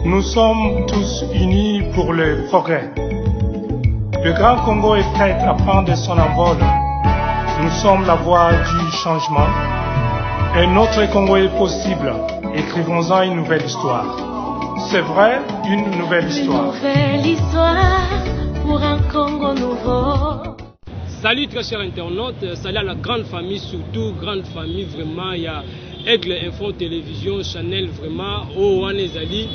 Nous sommes tous unis pour le progrès. Le Grand Congo est prêt à prendre son envol. Nous sommes la voie du changement. Et notre Congo est possible. Écrivons-en une nouvelle histoire. C'est vrai, une nouvelle histoire. Une nouvelle histoire pour un Congo nouveau. Salut très chers internautes, salut à la grande famille, surtout grande famille vraiment. Il y a Aigle Info Télévision, Chanel vraiment, Wanezali.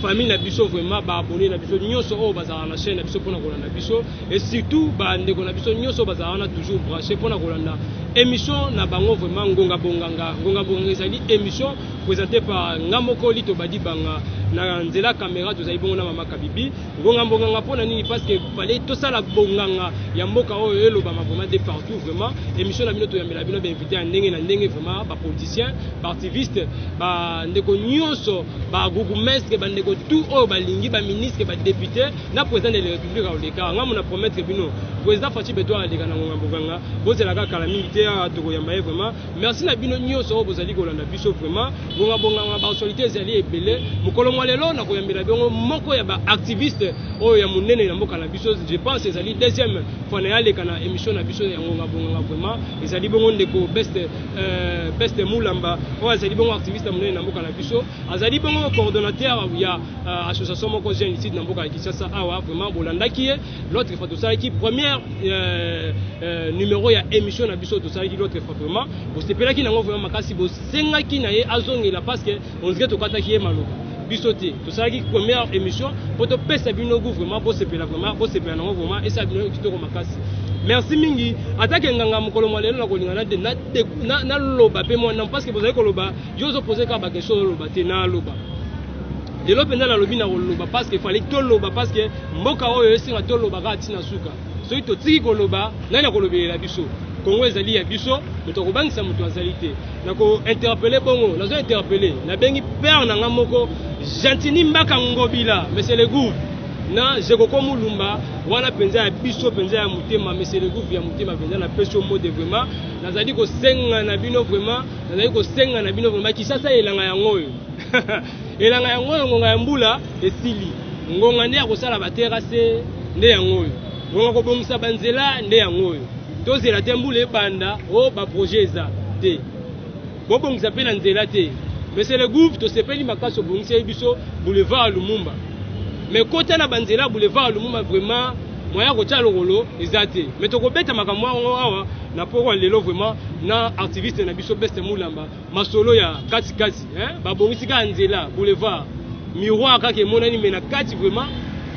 Famille Nabiso vraiment, abonné Nabiso, Nyoso au bazar la chaîne Nabiso pour Nabiso et surtout ndeko Nabiso Nyoso bazar na toujours branché pour Rolanda. Émission na bango vraiment Ngonga Bonganga ezali émission présentée par Ngamoko Lito Badi Banga na nzela caméra tozali bongo na mama Kabibi. Ngonga Bonganga pona nini parce que fallait tout ça la bonganga ya mboka oyo eloba vraiment de partout vraiment émission na bino to yambela bino invité à ndenge na ndenge vraiment ba politiciens, ba activistes, ba ndeko Nyoso, ba gougumestre, ba ndeko tout au balingi ba ministre ba député na président de la République au leka nga mona promettre bino président Fachi Beto aleka na Ngonga Bonganga bozela ka kala militaire to yamba vraiment merci na bino Nyoso bozali ko landa biso vraiment Ngonga Bonganga ba solité ezali ebele mukolo mwa lelo na ko yambela bongo moko ya ba activiste oyo ya munene na mboka na biso je pense ezali deuxième fois na yaleka na émission na biso ya Ngonga Bonganga vraiment ezali bongo ndeko best mulamba oyo ezali bongo activiste munene na mboka na biso azali bongo coordonnateur ya association moko jeune ici dans Mboka Kinshasa awa vraiment bolandaki l'autre fois tout ça qui première numéro ya émission na biso tout ça qui l'autre fois vraiment bo sepelaki nango vraiment makasi bo sengaki na ye azongela parce que on dirait to kataki maloba bisoté tout ça qui première émission pour te pesa bino vraiment bo sepela nango vraiment et ça bino kitoko makasi. Merci mingi attaque nganga mukolo mwalelo na kolingana de na loba pe moi non parce que vous avez koloba yo zo poser ka ba question loba te na loba de l'opéra na lobi na loba parce qu'il fallait tout loba parce que mboka oyo esinga to loba ka tina suka so ito tiki koloba nani akolobela biso Congo ezali ya biso to ko bangisa mutu azalité na ko interpeller bongo na zo interpeller na bengi père na ngamoko Gentini Mbaka Ngobila monsieur le gouv na Jekoko Mulumba wana penza ya biso penza ya mutema monsieur le gouv ya mutema penza na peso mode vraiment nazali ko senga na bino vraiment nazali ko senga na bino vraiment kisasa elanga ya ngoyo elanga ya ngoyo ngonga ya mbula esili ngonga nde akosala baterase nde ya ngoyo ngonga kobongisa banzela nde ya ngoyo tozela te mbula ebanda o ba projet eza te bobongisa pe na nzela te monsieur le gouv tosepeli makasi obongisa biso boulevard Lumumba mais kota na banzela boulevard Lumumba vraiment moya ko tcha lokolo eza te mais tokobeta makamwa awa na poko lelo vraiment na activiste na biso best mulamba masolo ya kati ba bongisi ka nzela boulevard miroir ka ke monani mais na kati vraiment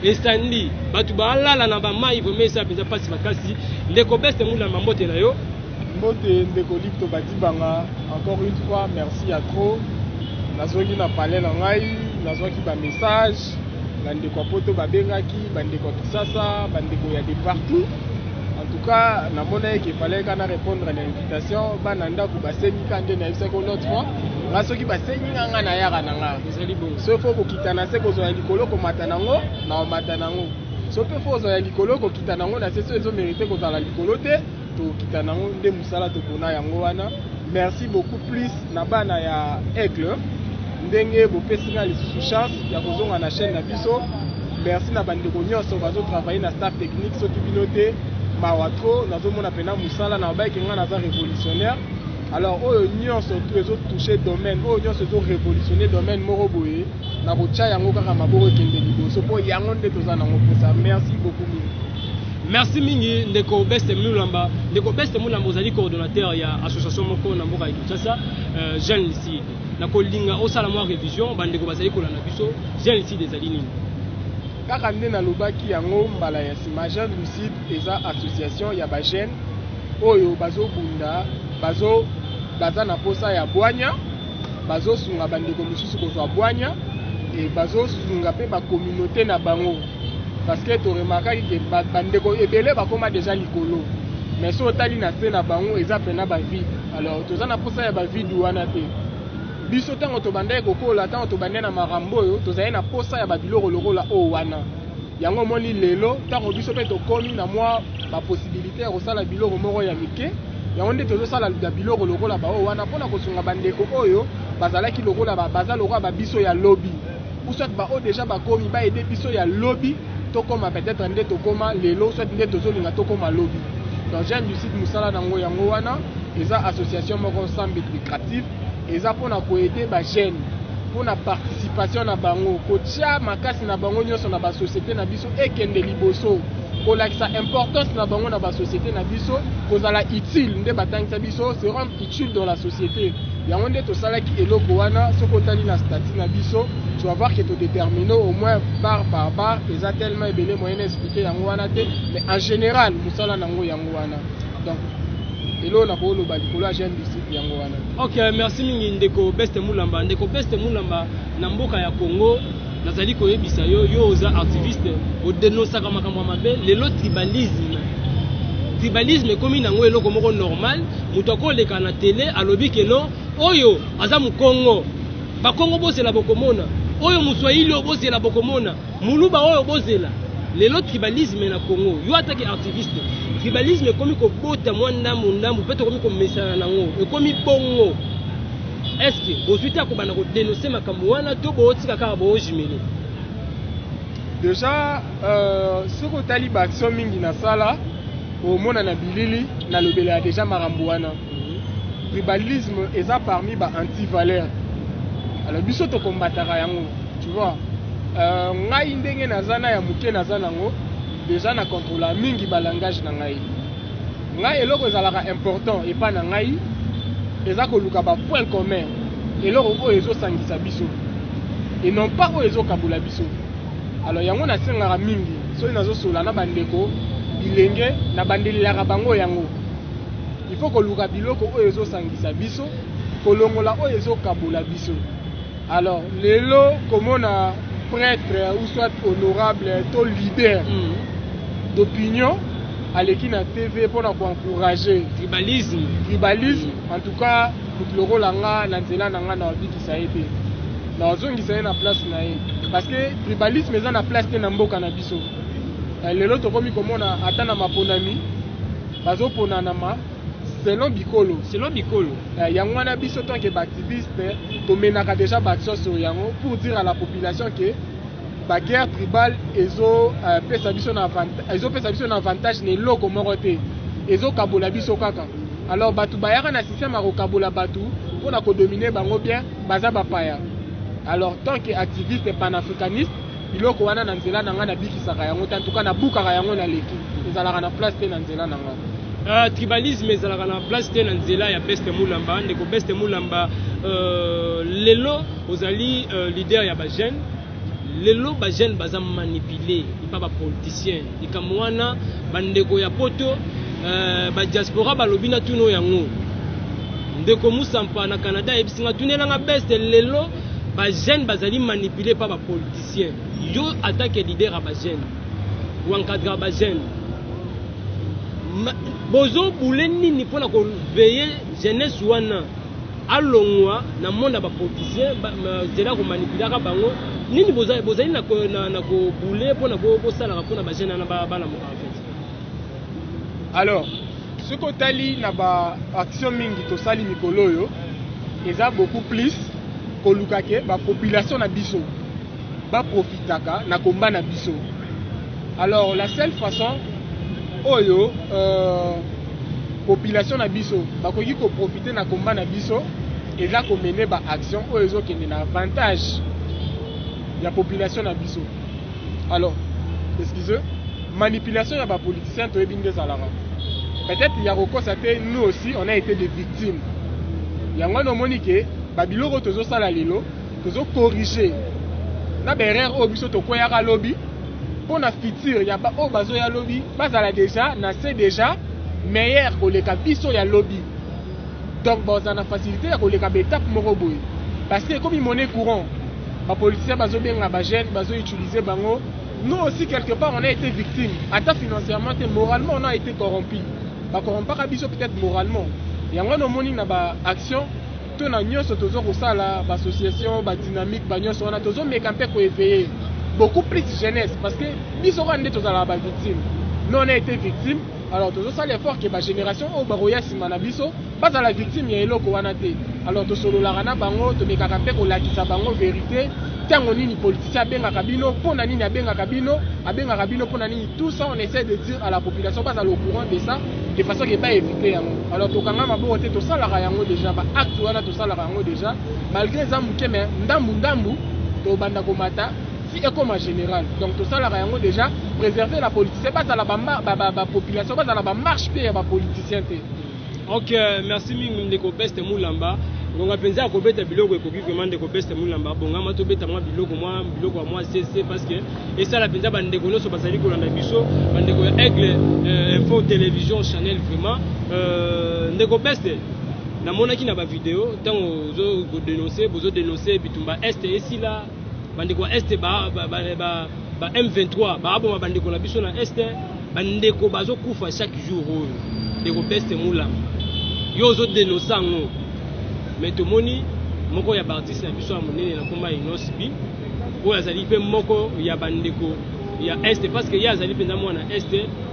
estandi batu ba lala na ba mai vraiment ça penza pasi makasi ndeko best mulamba mbote na yo mbote ndeko Lito Badi Banga encore une fois merci à trop nazoki na parler na ngai nazoki ba message bandeko poto babengaki bandeko Kisasa bandeko ya de partout en tout cas na mona qu'il fallait kana répondre à l'invitation bana ndako basengi kande na yisa ko l'autre fois ngasoki basengi nganga na yaka nanga ezali bon so faut kokitana se kozo ya likolo ko matanango na matanango so pe faut zo ya likolo ko kitanango na seso ezo mériter ko la likolo te to kitanango nde musala to kona yango wana merci beaucoup plus na bana ya Aigle ndenge bopesinga lisusu chance ya kozonga na chaîne na biso merci na bandeko nyonso bazo travailler na staff technique soki binote mawatro nazomona pena musala na baiki nga naza révolutionnaire alors oyo nyonso tout ezo toucher domaine oyo nyonso ezo révolutionner domaine moko boye na kotia yango kaka maboko kende liboso po yango nde toza nango posa merci beaucoup mingi. Merci mingi ndeko best mulamba ozali coordonnateur ya association moko na mboka Kinshasa jeune ici na kolinga osala mwa révision bandeko bazali kolanda biso jeune ici des alini kaka nde na lobaki yango mbala ya sima jeune lucide eza association ya ba jeune oyo bazobunda baza na posa ya bwanya bazosunga bandeko mosusu kozwa bwanya et bazosunga pe ba communauté na bango parce que to remarquaki ke bandeko ebele bakoma déjà likolo mais so otali na se na bango eza pena ba vide alors toza na posa ya ba vide wana te biso tango to bandai kokola tango to bandai na marambo oyo tozali na posa ya ba biloko lokola o wana yango moni lelo tango biso pe to komi na mwa ba possibilité ya kosala biloko moko ya mike yango nde tozosala biloko lokola ba o wana mpona kosunga bandeko oyo bazalaki lokola baza lokola ba biso ya lobby ou soit ba o déjà ba komi ba aider biso ya lobby to koma peut-être ndé to koma lelo soit ndé to zolinga to koma lobby. Donc jeune du site musala nango yango wana eza association moko sans but lucratif eza pona ko aider ba jeune pona participation na bango ko tia makasi na bango nyoso na ba société na biso ekende liboso ko lakisa importance na bango na ba société na biso kozala utile nde batangisa biso se rendre utile dans la société. Yango nde to salaki eloko wana soko tali na statut na biso tu vas voir que tu détermines au moins bar par bar eza tellement ebele moyen d'expliquer yango wana te mais en général musala nango yango wana. Donc elo na ko lo ba likolo jeune du site yango wana. OK, merci mingi ndeko Best Mulamba. Ndeko Best Mulamba na mboka ya Congo nazali koyebisa yo oza activiste o dénonçaka makambo mabe lelo tribalisme. Tribalisme comme nango eloko moko normal muto akoleka na télé alobi ke non oyo aza mu Congo ba Congo bozela bokomona oyo muswahili bozela bokomona muluba oyo bozela lelo tribalisme na Congo yo atake activiste tribalisme comme ko bota mwanda mundamu peut-être comme ko mesana nango e comme bongo est-ce que bosuite akobana ko dénoncer makambo wana to botika ka bo jimeli déjà soko tali ba action mingi na sala au mona na bilili na lobela déjà marambo wana tribalisme eza parmi ba anti-valeurs. Alors biso to combatara yango tu vois ngai ndenge nazana ya muke nazana ngo déjà na contrôler mingi ba langage na ngai eloko ezalaka important et pas na ngai eza ko luka ba point commun eloko oyo ezo sangisa biso et non pas oyo ezo kabula biso. Alors yango na sengaka mingi so nazo sola na bandeko bilenge na bandelelaka bango yango il faut ko luka biloko oyo ezo sangisa biso kolongola oyo ezo kabula biso. Alors lelo komona prêtre ou soit honorable to leader d'opinion aleki na TV pour encourager tribalisme en tout cas pour le langa na nzela nanga na bikisa ete na ozongisa na place na ye parce que tribalisme eza na place te na mboka na biso. Lelo to komi komona ata na maponami bazoponana ma selon bikolo yango wana biso tant que activiste to menaka déjà baction sur yango pour dire à la population que ba guerre tribale ezo pesa biso na avantage ne loko moko te ezo kabola biso kaka. Alors batu bayaka na système a kabola batu pona ko dominer bango bien baza bapaya. Alors tant que activiste panafricaniste biloko wana na nzela nanga na bikisaka yango en tout cas na bukaka yango na leki ezalaka na place te na nzela nanga. Tribalisme ezalaka na place te na nzela ya Best Mulamba. Ndeko Best Mulamba lelo ozali leader ya ba jeune lelo ba jeune baza manipuler pas ba politicien likambo wana bandeko ya poto ba diaspora balobi na tuno yango ndeko Musampa na Canada ebisinga tunelanga Best lelo ba jeune bazali manipuler pas ba politicien yo attaque leader ya ba jeune ou encadrer ba jeune bozo bouleni ni pona ko veiller jeunesse wana alongwa na monde ba politicien zela ko manipuler ka bango nini bozali na ko boule pona ko sala pona ba jeune na ba na mo en fait. Alors ce ko tali na ba action mingi to sali mikolo yo eza beaucoup plus ko lukake ba population na biso ba profitaka na komba na biso. Alors la seule façon oyo population na biso bakoki ko profiter na komba na biso eza ko mener ba action oyo ezo kende na avantage ya population na biso. Alors excusez manipulation ya ba politiciens to ebinde zalaka peut-être ya kokosa te nous aussi on a été des victimes yango no monike ba biloko tozo sala lelo tozo corriger na berère oyo biso to koyaka lobby pour na futur ya ba o bazo ya lobby bazala déjà na c'est déjà meilleur que les biso ya lobby. Donc bon ça na facilité ya ko leka étape moko boy parce que comme monnaie courant ba politiciens bazo benga ba jeune bazo utiliser bango nous aussi quelque part on a été victime ata financièrement et moralement on a été corrompu ba corrompaka biso peut-être moralement yango no moni na ba action to na nyonso tozo ko sala ba association ba dynamique ba nyonso na tozo meka mpe ko éveiller beaucoup plus jeunesse parce que biso rende tozala ba victime nous on a été victime Alors tout ça l'effort que la génération au baroya simanabiso pas à la victime ya eloko wana te. Alors to solo la rana bango to mekaka pe ko lakisa bango vérité. Tango nini politicien abengaka bino pona nini abengaka bino pona nini, tout ça on essaie de dire à la population pas à au courant de ça de façon que pas éviter yango. Alors to kanga mabo te to sala ka yango déjà ba acte wana to sala ka yango déjà malgré ça muke mais ndambu to banda ko mata si comme en général. Donc tout ça là yango déjà préserver la politique pas à la population pas à la marche pe ya ba politicien te. OK, merci mingi ndeko Best Mulamba. Donc penza ko beta biloko ekoki vraiment ndeko Best Mulamba bonga mato beta mwa biloko moi c'est parce que et ça la penza bandeko no so basali ko landa biso bandeko Aigle Info Télévision Channel vraiment ndeko Best na monaki na ba vidéo tango zo dénoncer bitumba est et si là bandeko est ba M23 ba abo bandeko na biso na est bandeko bazo kufa chaque jour ndeko Best Mulamba yo zo dénoncer ngo mais tout moni moko ya artiste na biso monene na komba inosbi o azali pe moko ya bandeko ya est parce que ya azali penza mwana est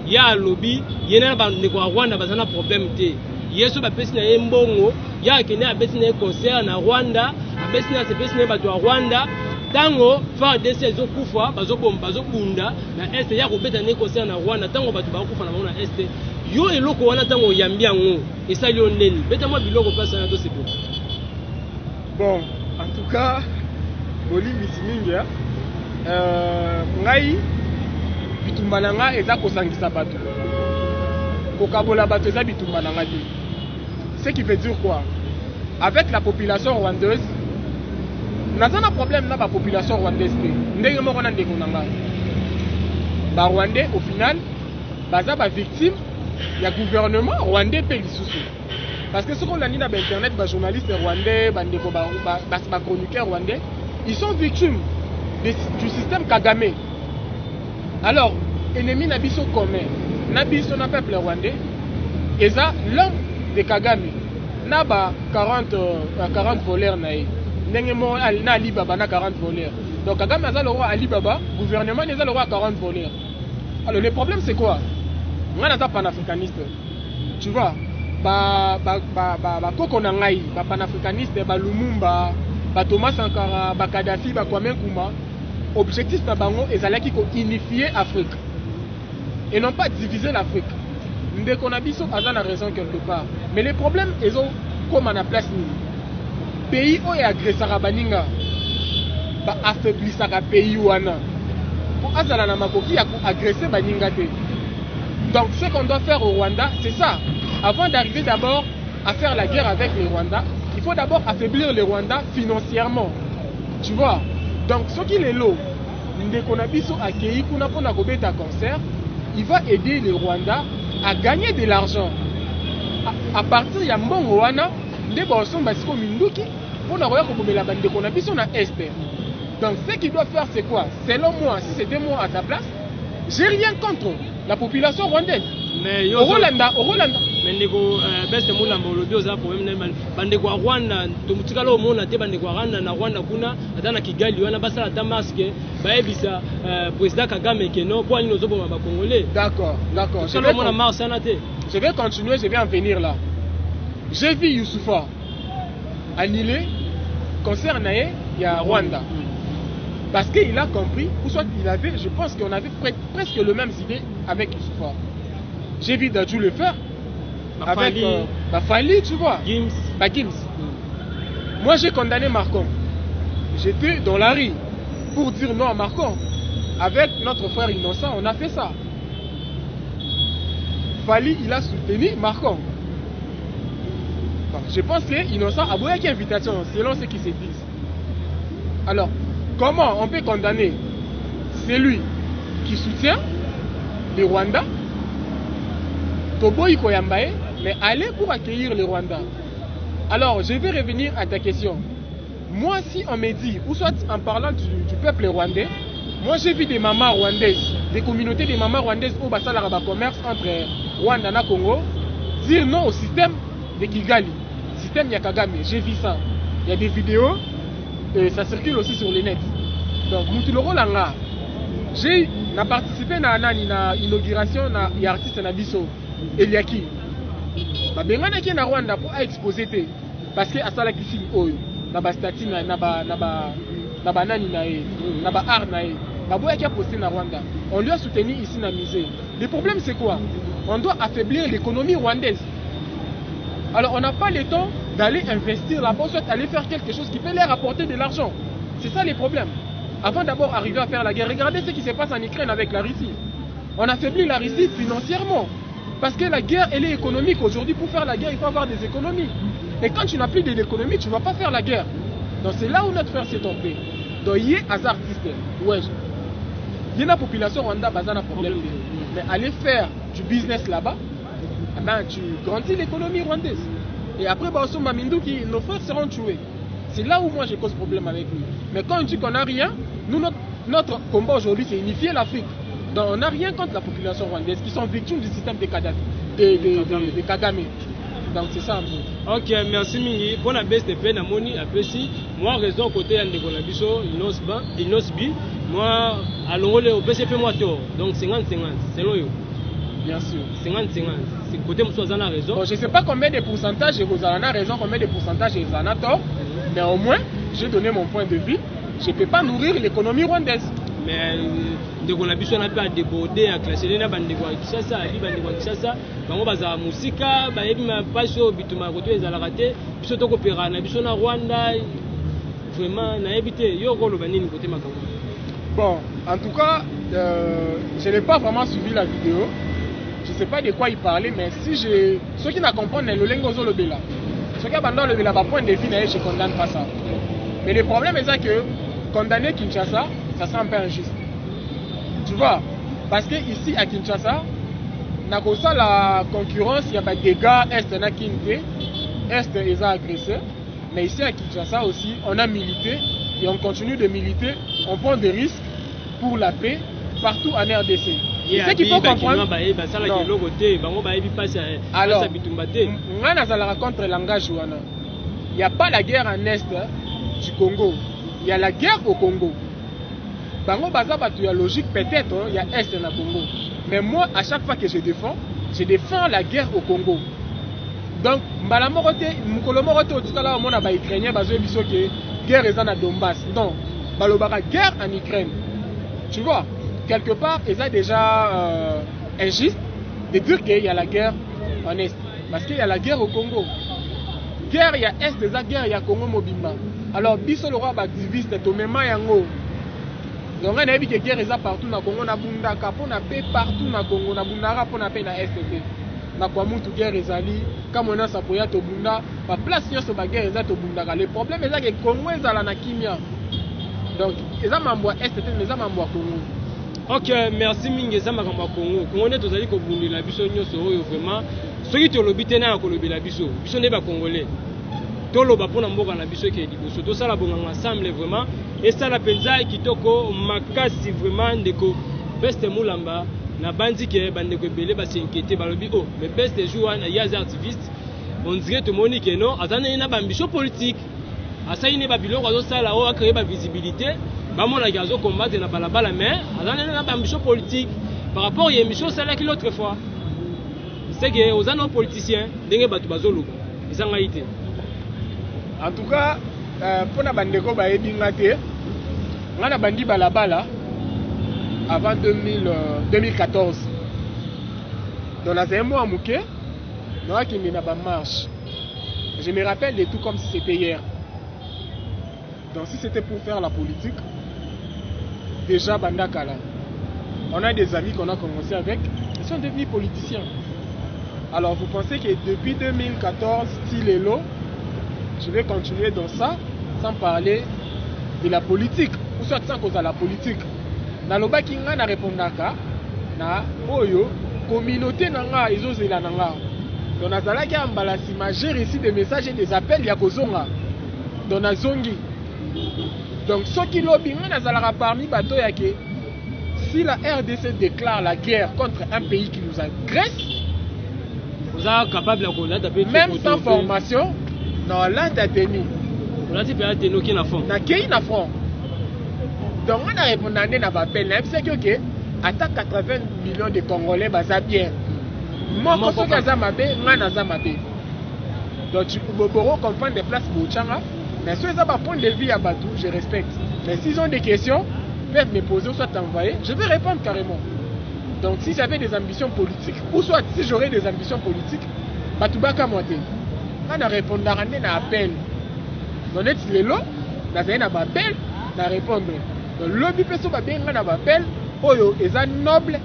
ya lobby yena bandeko ya Rwanda bazana problème te yeso ba pesi na mbongo ya kene abesi na concert na Rwanda abesi na sepesi na bato ya Rwanda tango fa de saison kufa bazobunda na est ya kobeta na concert na Rwanda tango bato ba kufa na bona est yo eloko wana tango yambi yango esali oneni beta mwa biloko place na to c'est bon. Bon, en tout cas, Boli Misiminga, ngai bitumbananga eza kosangisa bato. Kokabola bato eza bitumbananga te. Ce qui veut dire quoi? Avec la population rwandaise, naza na problème na ba population rwandaise te. Ndenge moko na ndeko nanga. Ba Rwandais au final, baza ba victime ya gouvernement rwandais pe lisusu. Parce que ce qu'on a dit dans Internet, les journalistes rwandais, les chroniqueurs rwandais, ils sont victimes du système Kagame. Alors, ennemi Nabiso commun, Nabiso na peuple rwandais, et ça, l'homme de Kagame, n'a pas 40 voleurs. N'engemo na Alibaba na 40 voleurs. Donc Kagame a le roi Alibaba, gouvernement a le roi 40 voleurs. Alors le problème c'est quoi? Moi, je suis panafricaniste. Tu vois? Koko na ngai ba panafricaniste ba Lumumba ba Thomas Sankara ba Kadhafi ba Kwame Nkrumah objectif na bango ezalaki ko unifier Afrique et non pas diviser l'Afrique. Ndeko na biso azana raison quelque part mais le problème ezo comme na place ni pays o ya agressera baninga ba affaiblissaka pays wana pour azala na makoki ya ko agresser baninga te. Donc ce qu'on doit faire au Rwanda c'est ça. Avant d'arriver d'abord à faire la guerre avec les Rwandais, il faut d'abord affaiblir les Rwandais financièrement. Tu vois? Donc, ce qu'il est là, Ndekonabiso Akei Kuna Pona Kobeta concert, il va aider les Rwandais à gagner de l'argent. À partir de Yambon Rwanda, Ndebonson Basiko Minduki, pour la Roya Kobomela Ndekonabiso na Esther. Donc, ce qu'il doit faire, c'est quoi? Selon moi, si c'était moi à ta place, j'ai rien contre la population rwandaise. Mais au Rwanda. Mais ndeko Best Mulamba olobi oza problème na bandeko ya Rwanda to mutika lo mona te bandeko ya Rwanda na Rwanda kuna atana Kigali wana basala ta masque bayebisa président Kagame que non pour nous oboma ba congolais. D'accord. Je vais continuer, je vais en venir là. J'ai vu Youssoufa annuler concert naé il y a Rwanda. Parce qu'il a compris, ou soit il avait, je pense qu'on avait presque le même idée avec Youssoufa. J'ai vu Dadju le faire. Avec Fali, tu vois. Gims. Moi j'ai condamné Marcon. J'étais dans la rue pour dire non à Marcon. Avec notre frère innocent, on a fait ça. Fali, il a soutenu Marcon. Je pense que innocent a beaucoup d'invitations selon ce qui se dit. Alors, comment on peut condamner celui qui soutient les Rwandais, Toboy Koyambaye, mais aller pour accueillir les Rwandais? Alors, je vais revenir à ta question. Moi, si on me dit, ou soit en parlant du peuple rwandais, moi j'ai vu des mamans rwandaises, des communautés de mamans rwandaises au Bassalaraba commerce entre Rwanda et Congo, dire non au système de Kigali, système Yakagame. J'ai vu ça. Il y a des vidéos, ça circule aussi sur le net. Donc, Moutuloro Langa, j'ai participé à l'inauguration de l'artiste Nabiso. Eliaki babengana ki na Rwanda pour exposer te parce que asala ki film oyo na ba statut na ba nani na e na ba art na e baboya ki a posté na Rwanda. On lui a soutenu ici na musée. Le problème c'est quoi? On doit affaiblir l'économie rwandaise. Alors on n'a pas le temps d'aller investir là-bas, soit aller faire quelque chose qui peut leur apporter de l'argent. C'est ça les problèmes. Avant d'abord arriver à faire la guerre, regardez ce qui se passe en Ukraine avec la Russie. On affaiblit la Russie financièrement. Parce que la guerre, elle est économique. Aujourd'hui, pour faire la guerre, il faut avoir des économies. Et quand tu n'as plus de l'économie, tu ne vas pas faire la guerre. Donc c'est là où notre frère s'est tombé. Donc il y a des artistes. Ouais. Il y a une population rwanda qui a un problème. Mais aller faire du business là-bas, eh ben, tu grandis l'économie rwandaise. Et après, nos frères seront tués. C'est là où moi je cause problème avec lui. Mais quand on dit qu'on n'a rien, nous, notre combat aujourd'hui, c'est unifier l'Afrique. Donc on n'a rien contre la population rwandaise qui sont victimes du système de Kadhafi, de Kagame. Donc c'est ça un peu. Ok, merci Mingi. Pour la baisse de peine à Moni, après si, moi, raison côté de Gonabiso, Inosbi, moi, allons au PCP moi tort. Donc 50-50, selon eux. Bien sûr. 50-50. C'est côté Moussa Zana raison. Bon, je ne sais pas combien de pourcentages vous en avez raison, combien de pourcentages vous en avez tort. Mais au moins, j'ai donné mon point de vue. Je ne peux pas nourrir l'économie rwandaise. Mais de Gonabiso, on a pas débordé à classer les bandes Kishasa, les bandes Kishasa. Bango baza musika, baebi ma passion bituma côté les alaraté. Biso toko pera na biso na Rwanda. Vraiment, na évité. Yo ko lo banini côté makambo. Bon, en tout cas, je n'ai pas vraiment suivi la vidéo. Je ne sais pas de quoi il parlait, mais si je... Ceux qui ne comprennent pas, le lengozo le bela. Ceux qui abandonnent le bela, point de vue, je ne condamne pas ça. Mais le problème est que condamner Kinshasa, ça sent un peu injuste. Tu vois? Parce que ici à Kinshasa, na kosa la concurrence, il y a des dégâts, est na kinte, est ils ont agressé. Mais ici à Kinshasa aussi, on a milité et on continue de militer. On prend des risques pour la paix partout en RDC. Et ce qu'il faut comprendre, alors, on contre le langage. Il n'y a pas la guerre en Est du Congo. Il y a la guerre au Congo. Bango baza batu ya logique peut-être, il y a Est dans le Congo. Mais moi, à chaque fois que je défends la guerre au Congo. Donc, Mbalamorote, Moukolomorote, tout à l'heure, on a des Ukrainiens, bazo biso que guerre est dans Donbass. Non, balobara guerre en Ukraine. Tu vois, quelque part, ils ont déjà injuste de dire qu'il y a la guerre en Est. Parce qu'il y a la guerre au Congo. Guerre, il y a Est déjà, guerre, il y a Congo Mobimba. Alors, biso le roi activiste, to mema yango. Donc, on a vu que guerre est partout dans le Congo, na bundaka, pour na paix partout dans le Congo, na bundara, pour na paix na Est. Na kwa mutu guerre ezali kama on a sapoya to bunda pa place nyonso ba guerre ezali to bundaka. Le problème est que Congo ezala na kimia. Donc, eza mambo est mais eza mambo Congo. Ok, merci mingi eza makambo Congo. Congo ne tozali ko bundela biso nyonso oyo vraiment. Soki to lobite na ko lobela biso. Biso ne ba congolais. To loba pona mboka na biso ke liboso. To sala bonga ensemble vraiment et ça la penza kitoko makasi vraiment ndeko Beste Moulamba na bandi ke bande ko belé ba s'inquiéter balobi oh mais beste jour na ya activiste on dirait tout moni ke non azana na bambition politique asa ine ba biloko azo sala o a créer ba visibilité ba mona gazo combattre na balabala mais azana na bambition politique par rapport à émission celle qui l'autre fois c'est que aux anos politiciens ndenge batu bazolo izanga ité en tout cas pour na bande ko ba ebinga te ngana bandi balabala avant 2014. Donc, dans un mois, nous avons une marche. Je me rappelle de tout comme si c'était hier. Donc, si c'était pour faire la politique, déjà, Bandakala, on a des amis qu'on a commencé avec, ils sont devenus politiciens. Alors, vous pensez que depuis 2014, style et l'eau, je vais continuer dans ça, sans parler de la politique, ou soit sans cause de la politique. Naloba kinga na répondaka na oyo communauté nanga ezozela nanga donc nazala ki ambala sima j'ai reçu des messages et des appels ya kozonga donc nazongi donc ce qui lobi nga nazala parmi bato ya ke si la RDC déclare la guerre contre un pays qui nous agresse vous êtes capable de même sans formation non là t'as tenu on a dit peut être qui na fond na qui na fond. Donc on a répondu à l'appel, c'est que à 80 millions de Congolais, ça bien. moko soki aza mabe nga naza mabe. Donc tu peux comprendre des places bochanga, mais si ils ont un point de vue à Batou, je respecte. Mais s'ils ont des questions, ils peuvent me poser ou soit t'envoyer, je vais répondre carrément. Donc si j'avais des ambitions politiques, ou soit si j'aurais des ambitions politiques, Batoubaka Moité, on a répondu à un appel. Donc les lots, on a un appel, on a répondu. Donc le lobby peut se bien un appel, Oyo est un noble,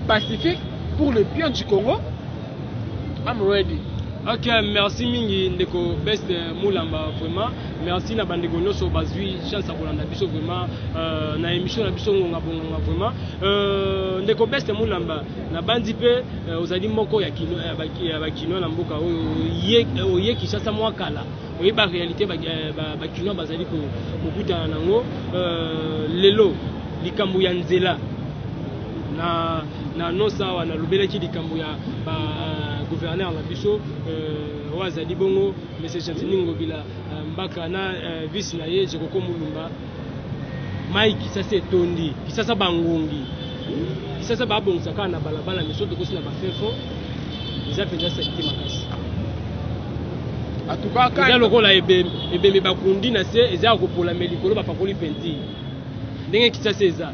pacifique pour le bien du Congo. I'm ready. Ok, merci mingi ndeko best Moulamba vraiment. Merci na bandeko nyonso bazui chance akolanda biso vraiment na émission na biso ngonga bonga vraiment. Ndeko best Moulamba na bandi pe ozali moko ya kino ya bakino na mboka oye Kinshasa mwa kala. Oye ba réalité ba kino bazali ko kokuta nango lelo likambo ya nzela na nosa wana lobelaki likambo ya ba gouverneur na biso wazali bongo monsieur Chantini Ngobila mbaka na vice na ye Jekoko Mulumba mai Kisasa etondi Kisasa bangongi Kisasa babongisa kana na balabala misoto kosi na bafefo eza penza sakiti makasi atubaka eza lokola ebembe bakundi na se eza kopola melikolo bapakoli penti ndenge Kisasa eza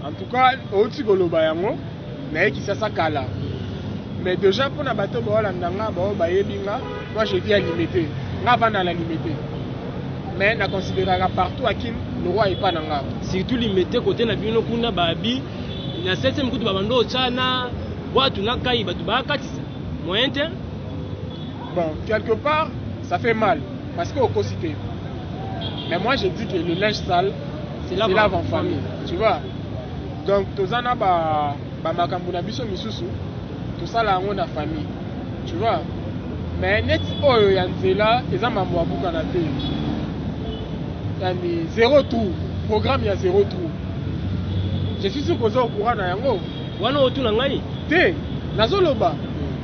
en tout cas oti koloba yango na ye Kisasa kala. Mais déjà pour na bateau baolandanga bayebinga, moi je vis à limité. Nga vana la limité. Mais na considérera partout à Kin le roi est pas nanga. Surtout limité côté na bino kuna babi na 7e kutu babando chana watu na kai batu bakatisa. Moyen terme. Bon, quelque part ça fait mal parce que au cosité. Mais moi je dis que le linge sale c'est lave en famille. Tu vois. Donc tozana ba makambo na biso misusu. Tout ça là on a famille, tu vois. Mais net oyo ya nzela eza mambo ya buka na te. Yani zéro trou, programme ya zéro trou. Je suis sûr que vous êtes au courant na yango. Wana otu na ngai te nazoloba.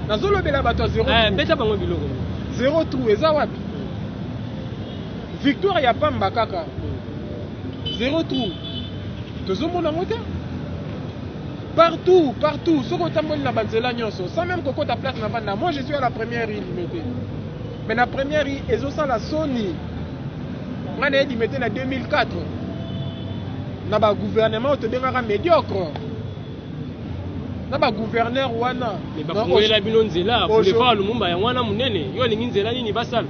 Nazolobela bato zéro trou. Beta bango biloko. Zéro trou eza wapi? Victoire ya pamba kaka. Zéro trou. Tozomona ngote? Partout, partout, ce qu'on t'a montré la banzela nyonso, sans même que ta place n'a pas. Moi je suis à la première île limité. Mais la première île, ils ont ça la Sony. Moi j'ai limité en 2004. Na ba gouvernement te dengara médiocre. Na ba gouverneur wana. Mais ba kongolela bino nzela, pour les voir Lumumba ya wana munene, yo lingi nzela nini basal.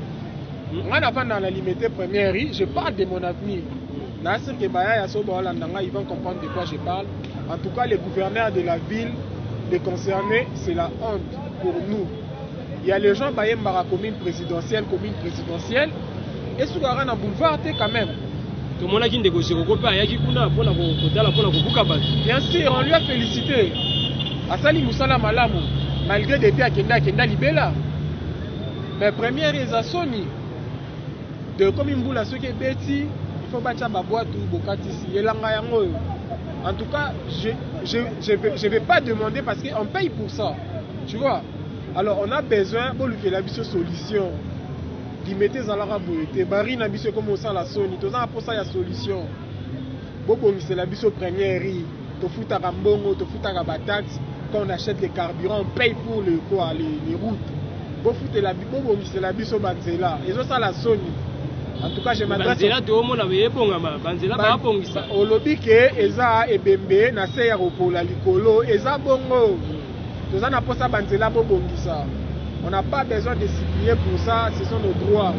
Moi na dans la limité première île, je parle de mon avenir. Na sûr que baya ya so ba holandanga, ils vont comprendre de quoi je parle. En tout cas, les gouverneurs de la ville, les concernés, c'est la honte pour nous. Il y a les gens qui ont la commune présidentielle, et ce qu'on a boulevard quand même. Tout le monde a dit que bien sûr, on lui a félicité. Asali Moussala Malamu, malgré des pieds à Kenda Libela. Mais première Sony, de comme une boule à ceux qui est bêtis, il faut battre ma boîte ou Bokati ici. En tout cas, je vais pas demander parce qu'on paye pour ça. Tu vois. Alors on a besoin de lui faire la solution. Limiter à la raboité. Barine a biso comme ça la Sony. Tout ça pour ça il y a solution. Bobo c'est la biso première riz. Tu fous ta rambongo, tu fous ta taxe. Quand on achète les carburants, on paye pour le quoi, les routes. Bobo c'est la biso banzela. Et ça la Sony. En tout cas, je m'adresse au lobby que Eza Ebembe na se ya ropola likolo Eza bongo. Nous en avons ça banzela bobongisa. On n'a pas besoin de s'y pour ça, ce sont nos droits.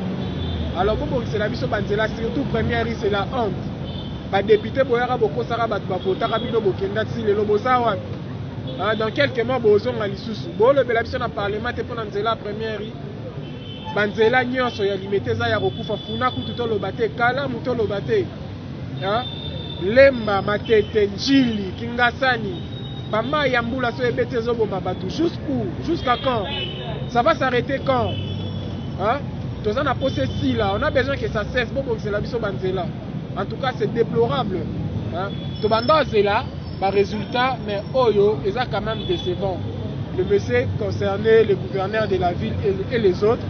Alors bobongisa la biso banzela surtout première c'est la honte. Ba député boyara boko sara bat ba votara bino bokenda ti lelo bosawa. Dans quelques mois bozonga lisusu. Bo le bela biso na parlement te pona nzela première banzela nyonso ya limité za ya kokufa funa kutu to lobate kala muto lobate lemba matete njili kingasani bama ya mbula so ebete zoboma batu jusqu'à quand ça va s'arrêter quand tous on a posé si là on a besoin que ça cesse bon c'est la biso banzela en tout cas c'est déplorable to bandazela par résultat mais oyo eza quand même décevant le monsieur concerné le gouverneur de la ville et les autres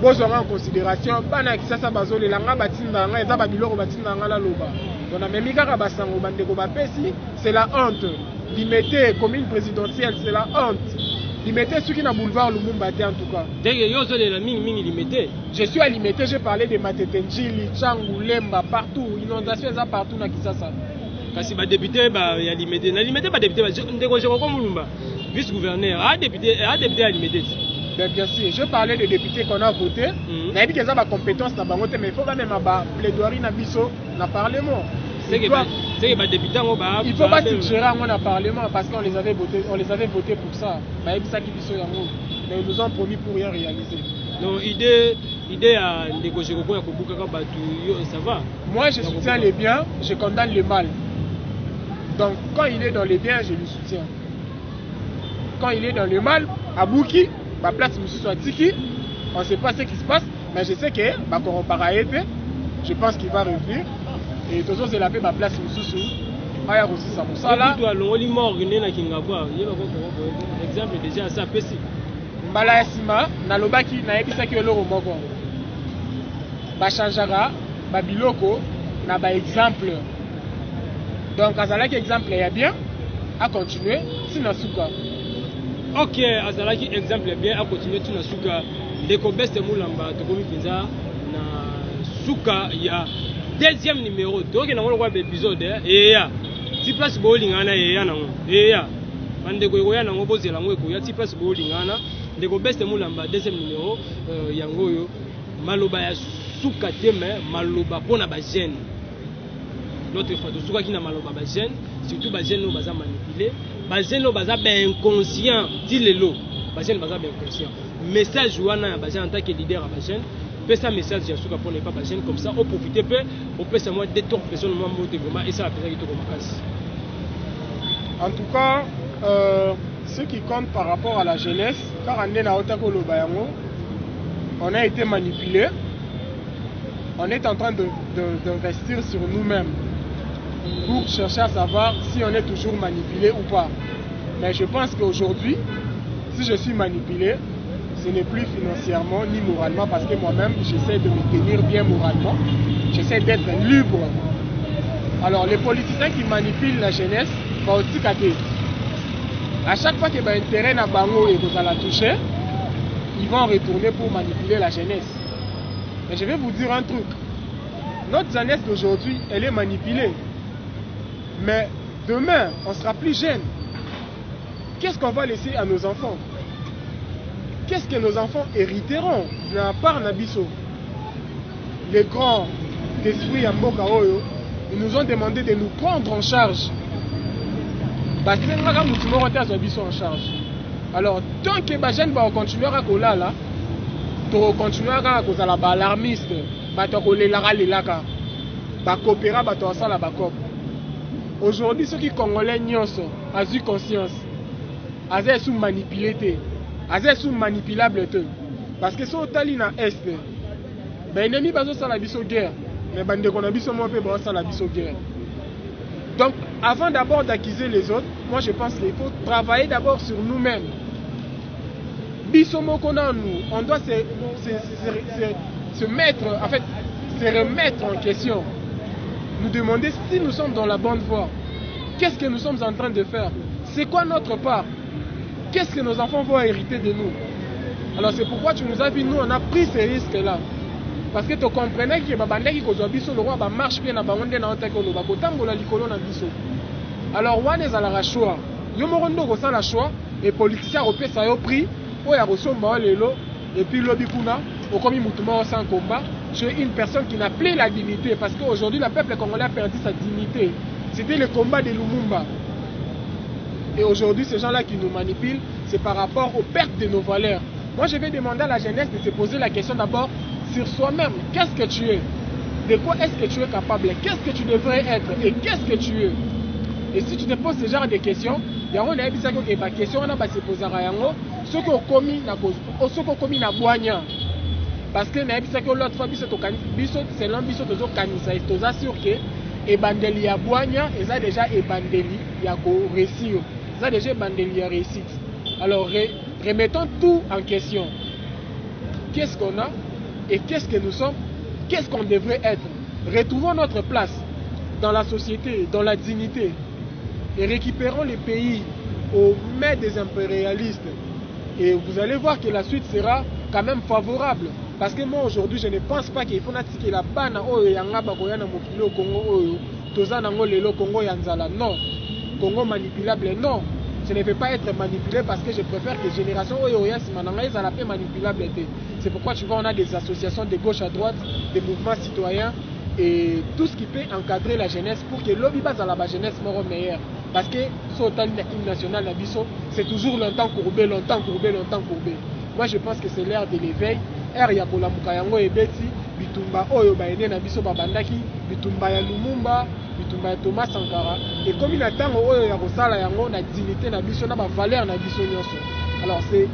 besoin en considération bana Kisasa bazole langa batinda nga eza babiloko batinda nga la loba on a même kaka basango bandeko bapesi c'est la honte limité commune présidentielle, c'est la honte. Limité ceux qui n'ont boulevard Lumumba en tout cas. Je suis à limité, j'ai parlé de Matetenjili, Tchangou, Lemba, partout. Inondation, ça partout dans Kisasa. Kasi ba député ba ya limité. Na limité ba député ba ndeko je ko Mulumba. Vice-gouverneur, a député à limité. Bien sûr, je parlais des députés qu'on a voté. Mais il y a des compétences dans le mais il faut quand même avoir plaidoirie dans le Parlement. Il faut pas se gérer dans le Parlement parce qu'on les avait votés pour ça. Mais ils nous ont promis pour rien réaliser. Non, idée à négocier ça va. Moi, je soutiens les biens, je condamne le mal. Donc, quand il est dans les biens, je le soutiens. Quand il est dans le mal, à Bouki, ma place me soit Tiki, on ne sait pas ce qui se passe, mais je sais que je pense qu'il va revenir. Et toujours c'est la paix, ma place me sous. Ah, aussi ça pour ça là. Exemple déjà ça précis. Mbala Sima, Nalobaki, Naebisaki Oloro Moko. Bachanjara, Babiloko, na ba exemple. Donc, Azalaki exemple, il y a bien à continuer, Sinasuka. Ok, Azalaki exemple bien à continuer, Sinasuka. Ndeko Beste Moulamba, Tokomi Pinza, na Suka, il y a deuxième numéro. Donc, il y a un épisode, et il y a 10 places bowling, et il y a Mandeko Yoya, na Moboze, la Mweko, il y a 10 places bowling, Ndeko Beste Moulamba, deuxième numéro, Yangoyo, Maloba ya Suka Teme, Maloba Pona Bajen. L'autre fois, tout ce qui n'a maloba bajen, surtout bajen no baza manipulé, bajen no baza ben inconscient, dit le lot, bajen baza ben inconscient. Message ouana bajen en tant que leader à bajen, peut ça message j'ai souka pour ne pas bajen comme ça, on profite peu, on peut seulement détourner personne moi vraiment et ça la personne qui te remarque. En tout cas, ce qui compte par rapport à la jeunesse, car on est na Otako Lobayango, on a été manipulé, on est en train d'investir sur nous-mêmes pour chercher à savoir si on est toujours manipulé ou pas. Mais je pense qu'aujourd'hui, si je suis manipulé, ce n'est plus financièrement ni moralement parce que moi-même, j'essaie de me tenir bien moralement. J'essaie d'être libre. Alors, les politiciens qui manipulent la jeunesse, à chaque fois qu'il y a un intérêt à Bango et vous allez toucher, ils vont retourner pour manipuler la jeunesse. Mais je vais vous dire un truc. Notre jeunesse d'aujourd'hui, elle est manipulée. Mais demain, on sera plus jeune. Qu'est-ce qu'on va laisser à nos enfants? Qu'est-ce que nos enfants hériteront? À part Nabiso, les grands d'esprit à Mboka Oyo, ils nous ont demandé de nous prendre en charge. Parce que nous avons en charge. Alors, tant que les jeunes vont continuer à coller là, to continuer à cause la alarmiste bato ko lelaka lelaka ba coopéra bato ça la ba cop. Aujourd'hui ceux qui congolais nyonso a eu conscience aza sous manipulé te aza sous manipulable te parce que so tali na est ben ennemi bazo ça la biso guerre mais bande ko na biso mo pe ba ça la biso guerre. Donc avant d'abord d'accuser les autres, moi je pense qu'il faut travailler d'abord sur nous-mêmes. On doit se mettre, en fait, se remettre en question. Nous demander si nous sommes dans la bonne voie. Qu'est-ce que nous sommes en train de faire? C'est quoi notre part? Qu'est-ce que nos enfants vont hériter de nous? Alors c'est pourquoi tu nous as vu, nous on a pris ces risques-là. Parce que tu comprenais que le roi marche bien dans alors, on est à la choix. Nous avons la choix. Les politiciens ont pris. Et puis l'obikuna, au commis Moutouma sans combat, j'ai une personne qui n'a plus la dignité parce qu'aujourd'hui le peuple congolais a perdu sa dignité. C'était le combat de Lumumba. Et aujourd'hui ces gens-là qui nous manipulent, c'est par rapport aux pertes de nos valeurs. Moi je vais demander à la jeunesse de se poser la question d'abord sur soi-même. Qu'est-ce que tu es? De quoi est-ce que tu es capable? Qu'est-ce que tu devrais être? Et qu'est-ce que tu es? Et si tu te poses ce genre de questions, il y a une question on va se poser à yango. Ce qu'on commis na boigna parce que l'autre fois c'est l'ambition de kanisa et toza sûr que ebandeli ya boigna et ça déjà ebandeli ya ko réussir ça déjà ebandeli ya réussite. Alors remettons tout en question. Qu'est-ce qu'on a et qu'est-ce que nous sommes? Qu'est-ce qu'on devrait être? Retrouvons notre place dans la société, dans la dignité. et récupérons les pays aux mains des impérialistes. Et vous allez voir que la suite sera quand même favorable. Parce que moi aujourd'hui je ne pense pas qu'il faut que la bana oyo yanga bakoyana mokili au Congo oyo tozanango lelo Congo yanzala. Non. Congo manipulable, non. Je ne veux pas être manipulé parce que je préfère que génération oyo yasimana ezala pe manipulable. C'est pourquoi tu vois on a des associations de gauche à droite, des mouvements citoyens et tout ce qui peut encadrer la jeunesse pour que lobby base à la jeunesse moro meilleure. Parce que ce hymne national c'est toujours longtemps courbé, longtemps courbé, longtemps courbé. Moi je pense que c'est l'ère de l'éveil. Ère ya kolamuka yango ebeti bitumba oyo baene na biso babandaki bitumba ya Lumumba, bitumba ya Thomas Sankara et comme il attend oyo ya kosala yango na dignité na biso na ba valeur na biso nyonso. Alors c'est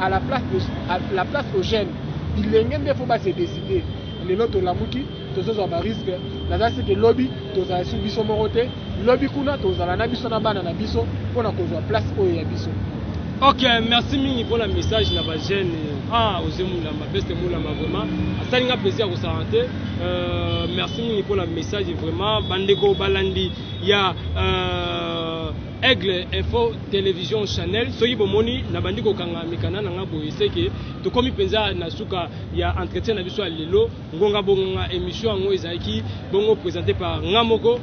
à la place aux jeunes. Il ne faut pas se décider. Les autres lamuki tozo ba risque na c'est que lobby toza su biso morote lobby kuna toza na biso na bana na biso pona kozwa place oyo ya biso. Ok, merci mingi pour le message na ba jeune ozemula ma beste moulama vraiment asalinga plaisir ko santé merci mingi pour le message vraiment bandeko balandi ya Aigle Info Télévision Channel soyi bomoni na bandiko kanga mikana na ngabo iseke to komi penza na suka ya entretien na biso lelo ngonga bonga émission ngo ezaki bongo présenté par Ngamoko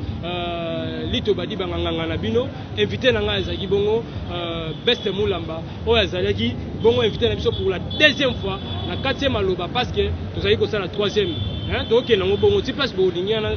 Lito Badi banganga na bino invité na nga ezaki bongo Beste Moulamba oyo azalaki bongo invité na biso pour la deuxième fois na 4e maloba parce que tozali ko sala 3e donc na ngo bongo ti place bo lingana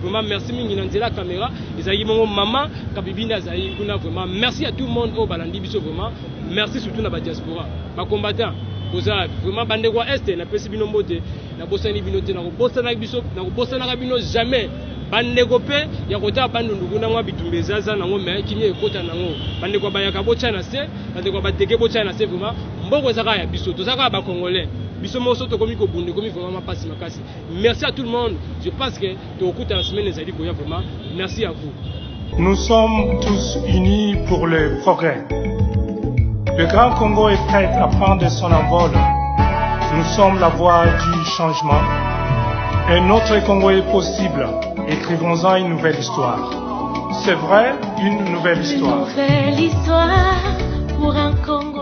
vraiment merci mingi na nzela caméra ezali bongo maman kabibina azali kuna vraiment merci à tout le monde au balandi biso vraiment merci surtout na ba diaspora ba combattant oza vraiment bandeko est na pesi bino mbote na bosani bino te na bosana biso na bosana bino jamais bandeko pe ya kota bandundu kuna mwa bitumbe zaza nango me kinye ekota nango bandeko bayaka bocha na se bandeko bateke bocha na se vraiment mboko ezaka ya biso tozaka ba congolais. Merci à tout le monde. Je pense que la semaine vraiment. Merci à vous. Nous sommes tous unis pour le progrès. Le Grand Congo est prêt à prendre son envol. Nous sommes la voie du changement. Un autre Congo est possible. Écrivons-en une nouvelle histoire. C'est vrai, une nouvelle histoire. Une nouvelle histoire pour un Congo.